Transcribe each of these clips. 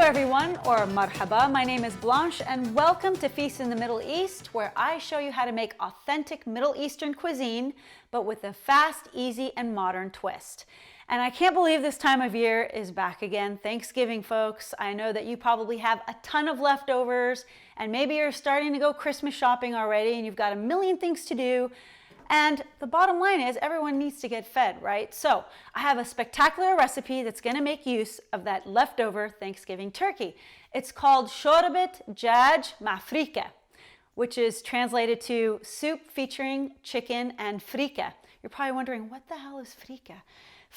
everyone, or marhaba. My name is Blanche and welcome to Feast in the Middle East, where I show you how to make authentic Middle Eastern cuisine, but with a fast, easy, and modern twist. And I can't believe this time of year is back again. Thanksgiving, folks. I know that you probably have a ton of leftovers and maybe you're starting to go Christmas shopping already and you've got a million things to do. And the bottom line is everyone needs to get fed, right? So I have a spectacular recipe that's gonna make use of that leftover Thanksgiving turkey. It's called shorbet djaj ma freekeh, which is translated to soup featuring chicken and freekeh. You're probably wondering, what the hell is freekeh?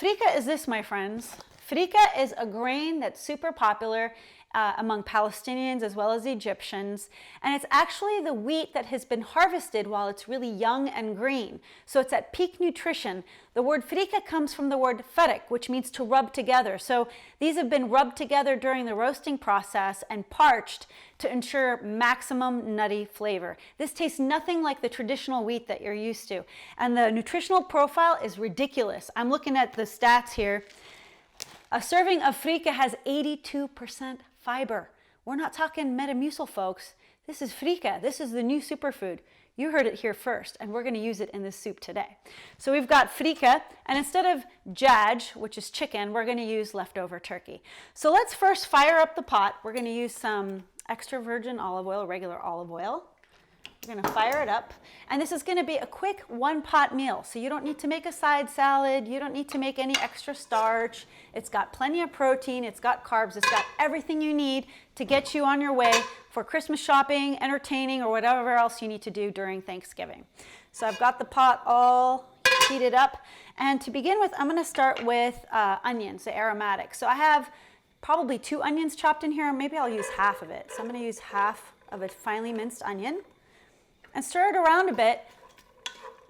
Freekeh is this, my friends. Freekeh is a grain that's super popular among Palestinians as well as Egyptians, and it's actually the wheat that has been harvested while it's really young and green. So it's at peak nutrition. The word freekeh comes from the word farik, which means to rub together. So these have been rubbed together during the roasting process and parched to ensure maximum nutty flavor. This tastes nothing like the traditional wheat that you're used to. And the nutritional profile is ridiculous. I'm looking at the stats here. A serving of freekeh has 82% fiber. We're not talking Metamucil, folks. This is freekeh. This is the new superfood. You heard it here first, and we're going to use it in this soup today. So we've got freekeh, and instead of djaj, which is chicken, we're going to use leftover turkey. So let's first fire up the pot. We're going to use some extra virgin olive oil, regular olive oil. We're going to fire it up, and this is going to be a quick one-pot meal, so you don't need to make a side salad, you don't need to make any extra starch. It's got plenty of protein, it's got carbs, it's got everything you need to get you on your way for Christmas shopping, entertaining, or whatever else you need to do during Thanksgiving. So I've got the pot all heated up, and to begin with, I'm going to start with onions, the aromatics. So I have probably 2 onions chopped in here, maybe I'll use half of it. So I'm going to use half of a finely minced onion. And stir it around a bit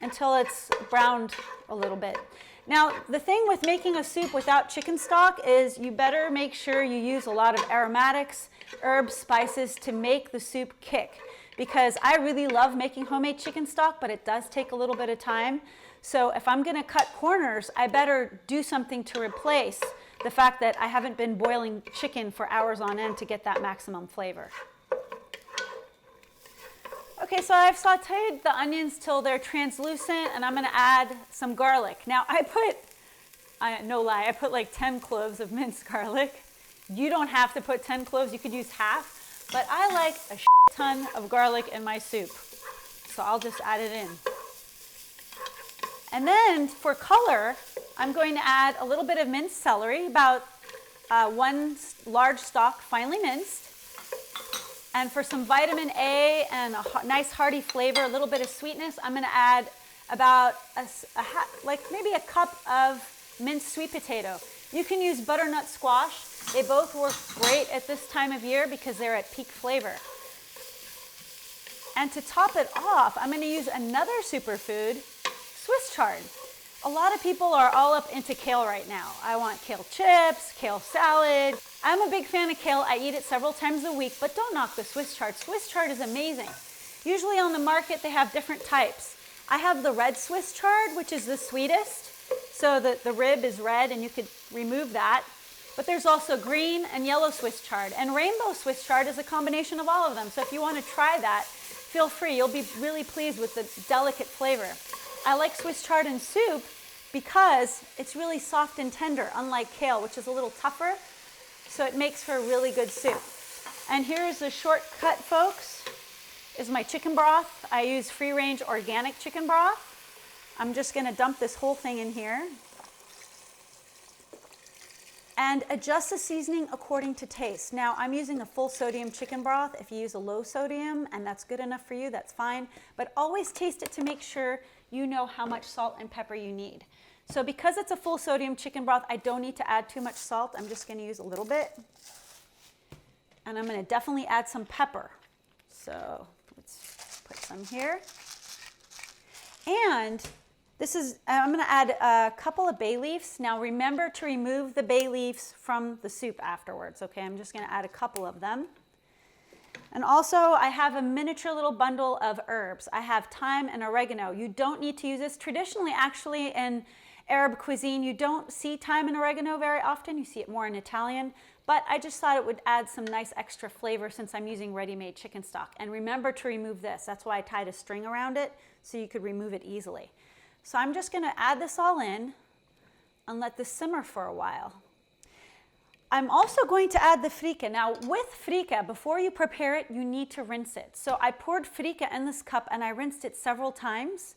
until it's browned a little bit. Now, the thing with making a soup without chicken stock is you better make sure you use a lot of aromatics, herbs, spices to make the soup kick. Because I really love making homemade chicken stock, but it does take a little bit of time. So if I'm gonna cut corners, I better do something to replace the fact that I haven't been boiling chicken for hours on end to get that maximum flavor. Okay, so I've sauteed the onions till they're translucent, and I'm gonna add some garlic. Now no lie, I put like 10 cloves of minced garlic. You don't have to put 10 cloves, you could use half, but I like a ton of garlic in my soup. So I'll just add it in. And then for color, I'm going to add a little bit of minced celery, about 1 large stalk finely minced. And for some vitamin A and a nice hearty flavor, a little bit of sweetness, I'm going to add about maybe a cup of minced sweet potato. You can use butternut squash. They both work great at this time of year because they're at peak flavor. And to top it off, I'm going to use another superfood, Swiss chard. A lot of people are all up into kale right now. I want kale chips, kale salad. I'm a big fan of kale. I eat it several times a week, but don't knock the Swiss chard. Swiss chard is amazing. Usually on the market, they have different types. I have the red Swiss chard, which is the sweetest. So the rib is red and you could remove that. But there's also green and yellow Swiss chard. And rainbow Swiss chard is a combination of all of them. So if you want to try that, feel free. You'll be really pleased with the delicate flavor. I like Swiss chard in soup because it's really soft and tender, unlike kale, which is a little tougher. So it makes for a really good soup. And here's the shortcut, folks, is my chicken broth. I use free-range organic chicken broth. I'm just gonna dump this whole thing in here. And adjust the seasoning according to taste. Now, I'm using a full sodium chicken broth. If you use a low sodium and that's good enough for you, that's fine. But always taste it to make sure you know how much salt and pepper you need. So because it's a full sodium chicken broth, I don't need to add too much salt. I'm just gonna use a little bit. And I'm gonna definitely add some pepper. So let's put some here. And I'm gonna add a couple of bay leaves. Now remember to remove the bay leaves from the soup afterwards, okay? I'm just gonna add a couple of them. And also I have a miniature little bundle of herbs. I have thyme and oregano. You don't need to use this. Traditionally, actually, in Arab cuisine, you don't see thyme and oregano very often. You see it more in Italian, but I just thought it would add some nice extra flavor since I'm using ready-made chicken stock. And remember to remove this. That's why I tied a string around it so you could remove it easily. So I'm just gonna add this all in and let this simmer for a while. I'm also going to add the freekeh. Now with freekeh, before you prepare it, you need to rinse it. So I poured freekeh in this cup and I rinsed it several times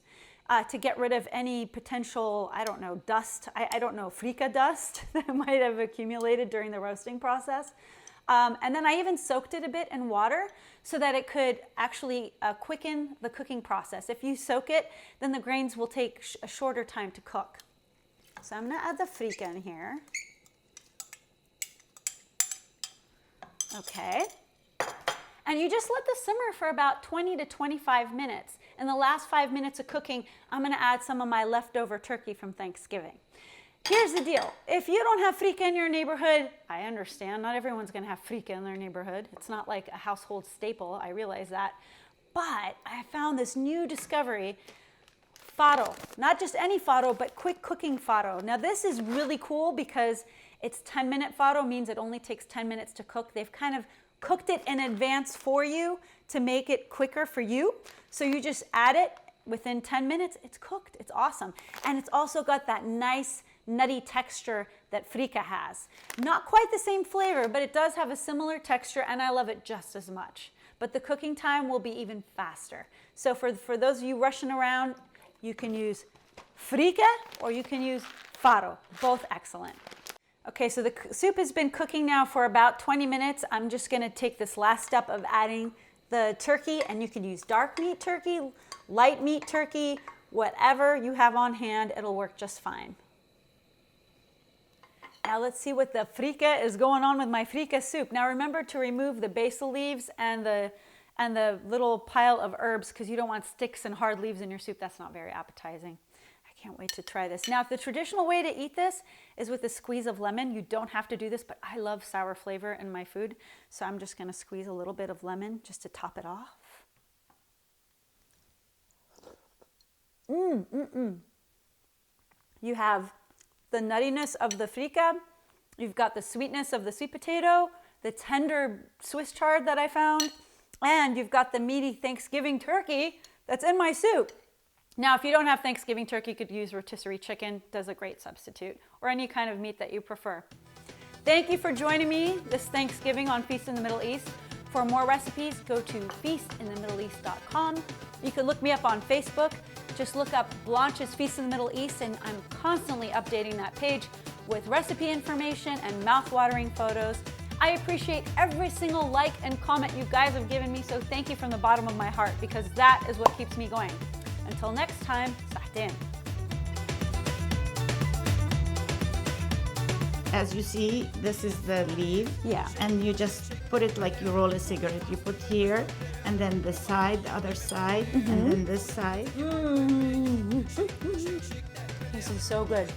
to get rid of any potential, I don't know, dust, I don't know, freekeh dust that might have accumulated during the roasting process. And then I even soaked it a bit in water so that it could actually quicken the cooking process. If you soak it, then the grains will take a shorter time to cook. So I'm gonna add the freekeh in here. Okay. And you just let this simmer for about 20 to 25 minutes. In the last 5 minutes of cooking, I'm gonna add some of my leftover turkey from Thanksgiving. Here's the deal. If you don't have freekeh in your neighborhood, I understand. Not everyone's gonna have freekeh in their neighborhood. It's not like a household staple, I realize that. But I found this new discovery, farro. Not just any farro, but quick cooking farro. Now this is really cool because it's 10-minute farro, means it only takes 10 minutes to cook. They've kind of cooked it in advance for you to make it quicker for you. So you just add it within 10 minutes, it's cooked, it's awesome. And it's also got that nice nutty texture that freekeh has. Not quite the same flavor, but it does have a similar texture and I love it just as much. But the cooking time will be even faster. So for those of you rushing around, you can use freekeh or you can use farro, both excellent. Okay, so the soup has been cooking now for about 20 minutes. I'm just gonna take this last step of adding the turkey, and you can use dark meat turkey, light meat turkey, whatever you have on hand, it'll work just fine. Now let's see what the freekeh is going on with my freekeh soup. Now remember to remove the basil leaves and the little pile of herbs because you don't want sticks and hard leaves in your soup. That's not very appetizing. Can't wait to try this. Now, if the traditional way to eat this is with a squeeze of lemon, you don't have to do this, but I love sour flavor in my food. So I'm just gonna squeeze a little bit of lemon just to top it off. You have the nuttiness of the freekeh. You've got the sweetness of the sweet potato, the tender Swiss chard that I found, and you've got the meaty Thanksgiving turkey that's in my soup. Now, if you don't have Thanksgiving turkey, you could use rotisserie chicken, does a great substitute, or any kind of meat that you prefer. Thank you for joining me this Thanksgiving on Feast in the Middle East. For more recipes, go to feastinthemiddleeast.com. You can look me up on Facebook. Just look up Blanche's Feast in the Middle East, and I'm constantly updating that page with recipe information and mouth-watering photos. I appreciate every single like and comment you guys have given me, so thank you from the bottom of my heart, because that is what keeps me going. Until next time, Sahtin. As you see, this is the leaf. Yeah. And you just put it like you roll a cigarette. You put here, and then the side, the other side, and then this side. This is so good.